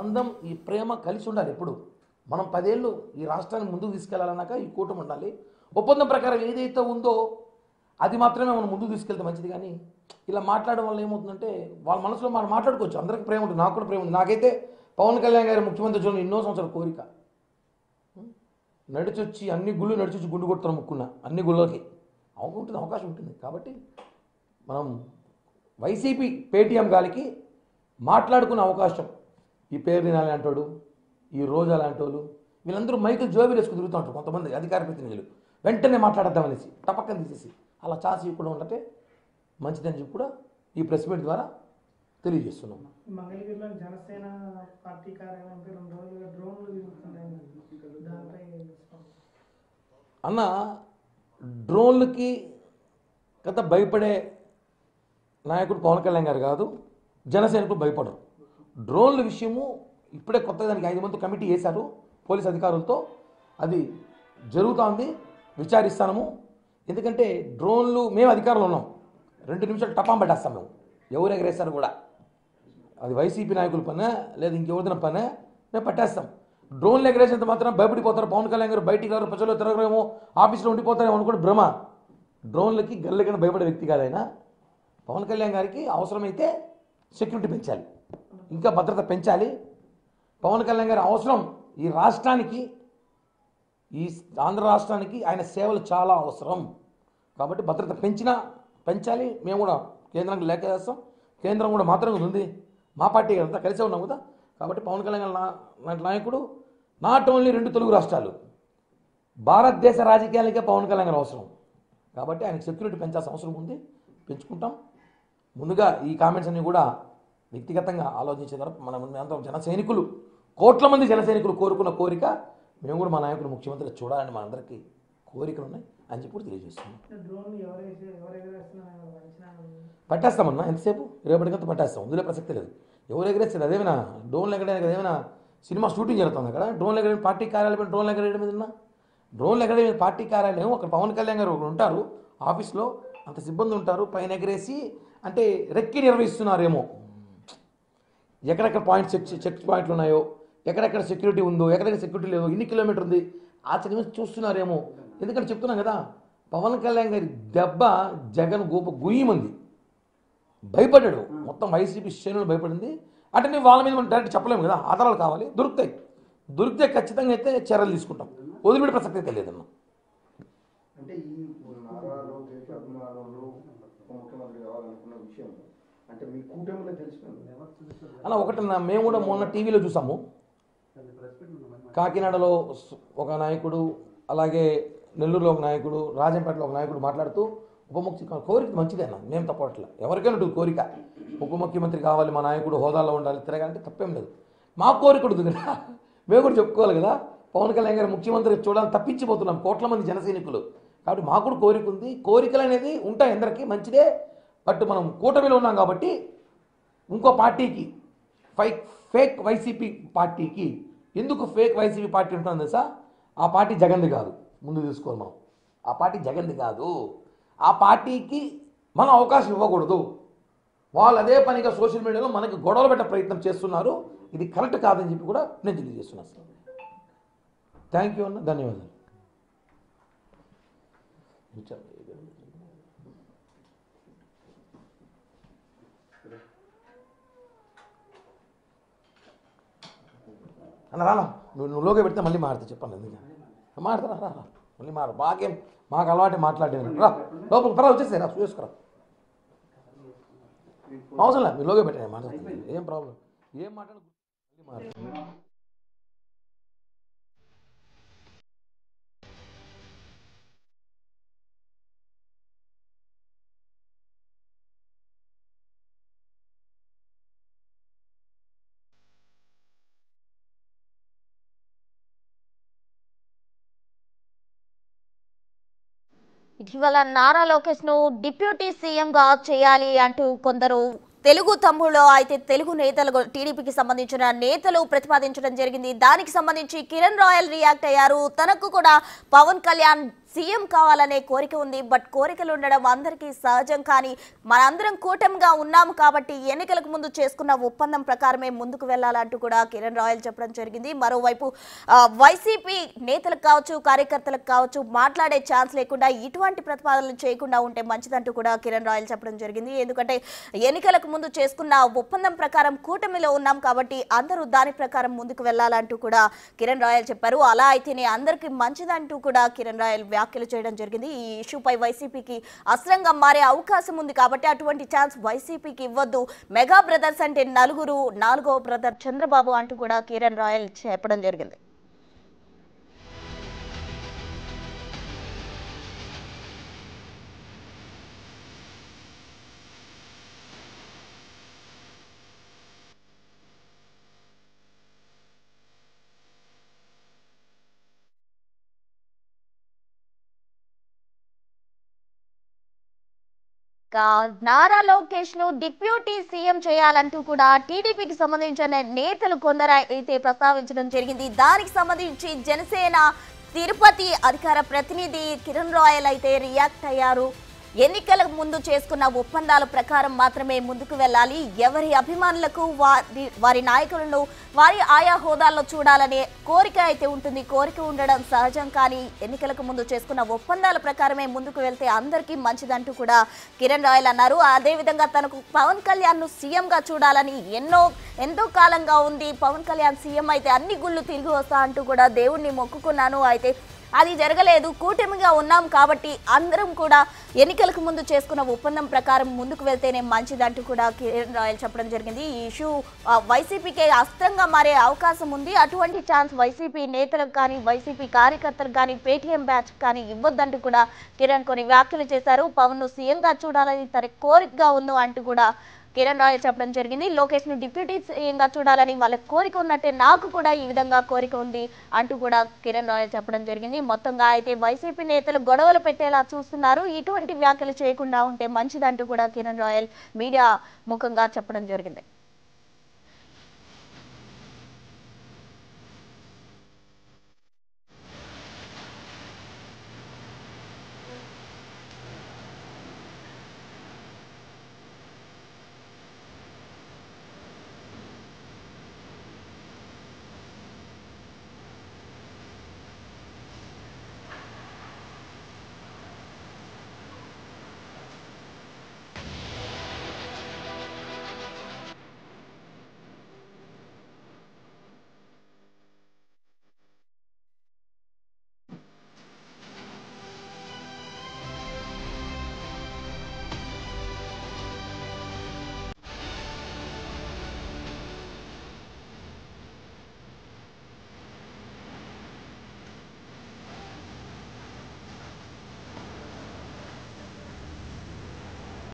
బంధం ఈ ప్రేమ కలిసి ఉండాలి. ఎప్పుడు మనం 10 ఏళ్ళు ఈ రాష్ట్రాన్ని ముందుకు తీసుకెళ్లాలన్నాక ఈ కూటమి ఉండాలి. ఒప్పందం ప్రకారం ఏదైతే ఉందో అది మాత్రమే మనం ముందుకు తీసుకెళ్తే మంచిది. కానీ ఇలా మాట్లాడడం వల్ల ఏమవుతుందంటే వాళ్ళ మనసులో మనం మాట్లాడుకోవచ్చు. అందరికీ ప్రేమ ఉంటుంది, నాకు కూడా ప్రేమ ఉంది. నాకైతే పవన్ కళ్యాణ్ గారి ముఖ్యమంత్రి చూడండి ఎన్నో సంవత్సరాల కోరిక. నడిచొచ్చి అన్ని గుళ్ళు నడిచొచ్చి గుండు కొడుతున్న ముక్కున్న అన్ని గుళ్ళకి ఉంటుంది, అవకాశం ఉంటుంది. కాబట్టి మనం వైసీపీ పేటీఎం గాలికి మాట్లాడుకునే అవకాశం ఈ పేరు అలాంటి వాడు, ఈ రోజు అలాంటి వాళ్ళు వీళ్ళందరూ మైకులు జోబీలు వేసుకుని తిరుగుతూ ఉంటారు. కొంతమంది అధికార ప్రతినిధులు వెంటనే మాట్లాడద్దామనేసి టపక్కన తీసేసి అలా ఛాన్స్ ఇవ్వకుండా ఉంటే మంచిదని చెప్పి కూడా ఈ ప్రెస్ మీట్ ద్వారా తెలియజేస్తున్నాం. మంగళగిరిలో జనసేన పార్టీ కార్యాలయంపై 2 రోజులుగా డ్రోన్లు తిరుగుతున్నాయి. దానిపై అన్న డ్రోన్లకి గత భయపడే నాయకుడు పవన్ కళ్యాణ్ గారు కాదు, జనసేనకు భయపడరు. డ్రోన్ల విషయము ఇప్పుడే కొత్తగా దానికి 5 మంది కమిటీ వేశారు పోలీస్ అధికారులతో. అది జరుగుతోంది, విచారిస్తాము. ఎందుకంటే డ్రోన్లు మేము అధికారంలో ఉన్నాం, 2 నిమిషాలు టపాం పట్టేస్తాం మేము. ఎవరు ఎగరేస్తారు కూడా అది వైసీపీ నాయకుల పనే లేదా ఇంకెవరిదైనా పనే మేము పట్టేస్తాం. డ్రోన్లు ఎగరేసినంత మాత్రం భయపడిపోతారు. పవన్ కళ్యాణ్ గారు బయటికి రారు, ప్రజల్లో తిరగరేమో, ఆఫీస్లో ఉండిపోతారేమో అనుకోండి భ్రమ. డ్రోన్లకి గల్లెకన్నా భయపడే వ్యక్తి కాదైనా. పవన్ కళ్యాణ్ గారికి అవసరమైతే సెక్యూరిటీ పెంచాలి, ఇంకా భద్రత పెంచాలి. పవన్ కళ్యాణ్ గారి అవసరం ఈ రాష్ట్రానికి, ఈ ఆంధ్ర రాష్ట్రానికి ఆయన సేవలు చాలా అవసరం. కాబట్టి భద్రత పెంచాలి. మేము కూడా కేంద్రానికి లేఖ చేస్తాం. కేంద్రం కూడా మాత్రం ఉంది, మా పార్టీ అంతా కలిసే ఉన్నాం కదా. కాబట్టి పవన్ కళ్యాణ్ లాంటి నాయకుడు నాట్ ఓన్లీ 2 తెలుగు రాష్ట్రాలు, భారతదేశ రాజకీయాలకే పవన్ కళ్యాణ్ గారు అవసరం. కాబట్టి ఆయనకు సెక్యూరిటీ పెంచాల్సిన అవసరం ఉంది, పెంచుకుంటాం. ముందుగా ఈ కామెంట్స్ అన్నీ కూడా వ్యక్తిగతంగా ఆలోచించిన తర్వాత మేమంతా జన సైనికులు, కోట్ల మంది జన సైనికులు కోరుకున్న కోరిక, మేము కూడా మా నాయకుడు ముఖ్యమంత్రి చూడాలని మనందరికీ కోరికలు ఉన్నాయి అని చెప్పి తెలియజేస్తున్నాం. పట్టేస్తామన్నా, ఎంతసేపు రేపటికంతా పట్టేస్తాం, ఇందులో ప్రసక్తి లేదు. ఎవరు ఎగరేస్తారు అదేమైనా డ్రోన్లు ఎగరేయడానికి అదేమైనా సినిమా షూటింగ్ జరుగుతుంది అక్కడ. డ్రోన్లు ఎగరేయడం పార్టీ కార్యాలయం, డ్రోన్లు ఎగరేయడం మీద డ్రోన్లు ఎగరేయడం పార్టీ కార్యాలయం. అక్కడ పవన్ కళ్యాణ్ గారు ఉంటారు ఆఫీస్లో, అంత సిబ్బంది ఉంటారు. పైన ఎగరేసి అంటే రెక్కి నిర్వహిస్తున్నారేమో, ఎక్కడెక్కడ చెక్ పాయింట్లు ఉన్నాయో, ఎక్కడెక్కడ సెక్యూరిటీ ఉందో, ఎక్కడెక్కడ సెక్యూరిటీ లేదో, ఎన్ని కిలోమీటర్ ఉంది ఆచరణ చూస్తున్నారేమో. ఎందుకంటే చెప్తున్నాం కదా, పవన్ కళ్యాణ్ గారి దెబ్బ జగన్ గుయ్యమంది, భయపడ్డాడు. మొత్తం వైసీపీ శ్రేణులు భయపడింది. అంటే నేను వాళ్ళ మీద మనం డైరెక్ట్ చెప్పలేము కదా, ఆధారాలు కావాలి. దొరికితే ఖచ్చితంగా అయితే చర్యలు తీసుకుంటాం, వదిలిపెట్టే ప్రసక్తి అయితే లేదన్నా. అంటే ఈ నారాలో అభిమానులు ముఖ్యమంత్రి కావాలనుకున్న విషయం అంటే మీ కూటమిలో తెలిసిపోయింది అలా ఒకటన్నా. మేము కూడా మొన్న టీవీలో చూసాము, కాకినాడలో ఒక నాయకుడు, అలాగే నెల్లూరులో ఒక నాయకుడు, రాజంపేటలో ఒక నాయకుడు మాట్లాడుతూ ఉప ముఖ్యమంత్రి కోరిక మంచిదే అన్న, మేము తప్పట్ల. ఎవరికైనా ఉంటుంది కోరిక, ఉప ముఖ్యమంత్రి కావాలి, మా నాయకుడు హోదాలో ఉండాలి, తిరగాలంటే తప్పేం లేదు. మా కోరిక ఉంటుంది కదా, మేము కూడా చెప్పుకోవాలి కదా. పవన్ కళ్యాణ్ గారు ముఖ్యమంత్రి చూడాలని తప్పించిపోతున్నాం కోట్ల మంది జన సైనికులు. కాబట్టి మాకు కూడా కోరిక ఉంది. కోరికలు అనేది ఉంటాయి అందరికీ, మంచిదే. బట్ మనం కూటమిలో ఉన్నాం కాబట్టి ఇంకో పార్టీకి, ఫేక్ వైసీపీ పార్టీకి, ఎందుకు ఫేక్ వైసీపీ పార్టీ ఉంటుందో తెలుసా? ఆ పార్టీ జగన్ది కాదు, ముందు తీసుకోవాలి మనం. ఆ పార్టీ జగన్ది కాదు. ఆ పార్టీకి మనం అవకాశం ఇవ్వకూడదు. వాళ్ళు అదే పనిగా సోషల్ మీడియాలో మనకి గొడవలు పెట్టే ప్రయత్నం చేస్తున్నారు. ఇది కరెక్ట్ కాదని చెప్పి కూడా నేను తెలియజేస్తున్నాను సార్. థ్యాంక్ యూ అన్న, ధన్యవాదాలు. అన్న రాలా, నువ్వు లోగా పెడితే మళ్ళీ మారుతా, చెప్పాను ఎందుకు మారుతా, రా మళ్ళీ మాకు అలవాటే మాట్లాడేది. రా లోపల పరా, వచ్చేసి రా, చూసుకురా, అవసరం లేదు. మీరు లోగా పెట్టండి, మాట్లాడుతుంది, ఏం ప్రాబ్లం, ఏం మాట్లాడు మళ్ళీ మారుతా. ఇటీవల నారా లోకేష్ ను డిప్యూటీ సీఎంగా చేయాలి అంటూ కొందరు తెలుగు తమ్ముళ్ళు అయితే తెలుగు నేతలు టీడీపీకి సంబంధించిన నేతలు ప్రతిపాదించడం జరిగింది. దానికి సంబంధించి కిరణ్ రాయల్ రియాక్ట్ అయ్యారు. తనకు కూడా పవన్ కళ్యాణ్ సీఎం కావాలనే కోరిక ఉంది. బట్ కోరికలు ఉండడం అందరికీ సహజం. కానీ మనందరం కూటమిగా ఉన్నాము కాబట్టి ఎన్నికలకు ముందు చేసుకున్న ఒప్పందం ప్రకారమే ముందుకు వెళ్లాలంటూ కూడా కిరణ్ రాయల్ చెప్పడం జరిగింది. మరోవైపు వైసీపీ నేతలకు కావచ్చు, కార్యకర్తలకు కావచ్చు మాట్లాడే ఛాన్స్ లేకుండా ఇటువంటి ప్రతిపాదనలు చేయకుండా ఉంటే మంచిదంటూ కూడా కిరణ్ రాయల్ చెప్పడం జరిగింది. ఎందుకంటే ఎన్నికలకు ముందు చేసుకున్న ఒప్పందం ప్రకారం కూటమిలో ఉన్నాం కాబట్టి అందరూ దాని ప్రకారం ముందుకు వెళ్లాలంటూ కూడా కిరణ్ రాయల్ చెప్పారు. అలా అయితేనే అందరికీ మంచిదంటూ కూడా కిరణ్ రాయల్ వ్యాఖ్యలు చేయడం జరిగింది. ఈ ఇష్యూపై వైసీపీకి అస్త్రంగా మారే అవకాశం ఉంది కాబట్టి అటువంటి ఛాన్స్ వైసీపీకి ఇవ్వద్దు. మెగా బ్రదర్స్ అంటే నలుగురు, నాలుగో బ్రదర్ చంద్రబాబు అంటూ కూడా కిరణ్ రాయల్ చెప్పడం జరిగింది. నారా లోకేష్ ను డిప్యూటీ సీఎం చేయాలంటూ కూడా టీడీపీకి సంబంధించిన నేతలు కొందరు అయితే ప్రస్తావించడం జరిగింది. దానికి సంబంధించి జనసేన తిరుపతి అధికార ప్రతినిధి కిరణ్ రాయల్ అయితే రియాక్ట్ అయ్యారు. ఎన్నికలకు ముందు చేసుకున్న ఒప్పందాల ప్రకారం మాత్రమే ముందుకు వెళ్ళాలి. ఎవరి అభిమానులకు వారి నాయకులను వారి ఆయా హోదాల్లో చూడాలనే కోరిక అయితే ఉంటుంది. కోరిక ఉండడం సహజం. కానీ ఎన్నికలకు ముందు చేసుకున్న ఒప్పందాల ప్రకారమే ముందుకు వెళ్తే అందరికీ మంచిదంటూ కూడా కిరణ్ రాయల్ అన్నారు. అదేవిధంగా తనకు పవన్ కళ్యాణ్ ను సీఎంగా చూడాలని ఎంతో కాలంగా ఉంది. పవన్ కళ్యాణ్ సీఎం అయితే అన్ని గుళ్ళు తిరిగి వస్తా అంటూ కూడా దేవుణ్ణి మొక్కుకున్నాను. అయితే అది జరగలేదు. కూటమిగా ఉన్నాం కాబట్టి అందరం కూడా ఎన్నికలకు ముందు చేసుకున్న ఒప్పందం ప్రకారం ముందుకు వెళ్తేనే మంచిదంటూ కూడా కిరణ్ రాయల్ చెప్పడం జరిగింది. ఈ ఇష్యూ వైసీపీకి అస్త్రంగా మారే అవకాశం ఉంది. అటువంటి ఛాన్స్ వైసీపీ నేతలకు కానీ, వైసీపీ కార్యకర్తలకు కానీ, పేటీఎం బ్యాచ్ కానీ ఇవ్వద్దంటూ కూడా కిరణ్ కొన్ని వ్యాఖ్యలు చేశారు. పవన్ ను సీఎంగా చూడాలని తన కోరికగా ఉందో అంటూ కూడా కిరణ్ రాయల్ చెప్పడం జరిగింది. లోకేష్ ను డిప్యూటీ సీఎంగా చూడాలని వాళ్ళ కోరిక ఉన్నట్టే నాకు కూడా ఈ విధంగా కోరిక ఉంది అంటూ కూడా కిరణ్ రాయల్ చెప్పడం జరిగింది. మొత్తంగా అయితే వైసీపీ నేతలు గొడవలు పెట్టేలా చూస్తున్నారు. ఇటువంటి వ్యాఖ్యలు చేయకుండా ఉంటే మంచిదంటూ కూడా కిరణ్ రాయల్ మీడియా ముఖంగా చెప్పడం జరిగింది.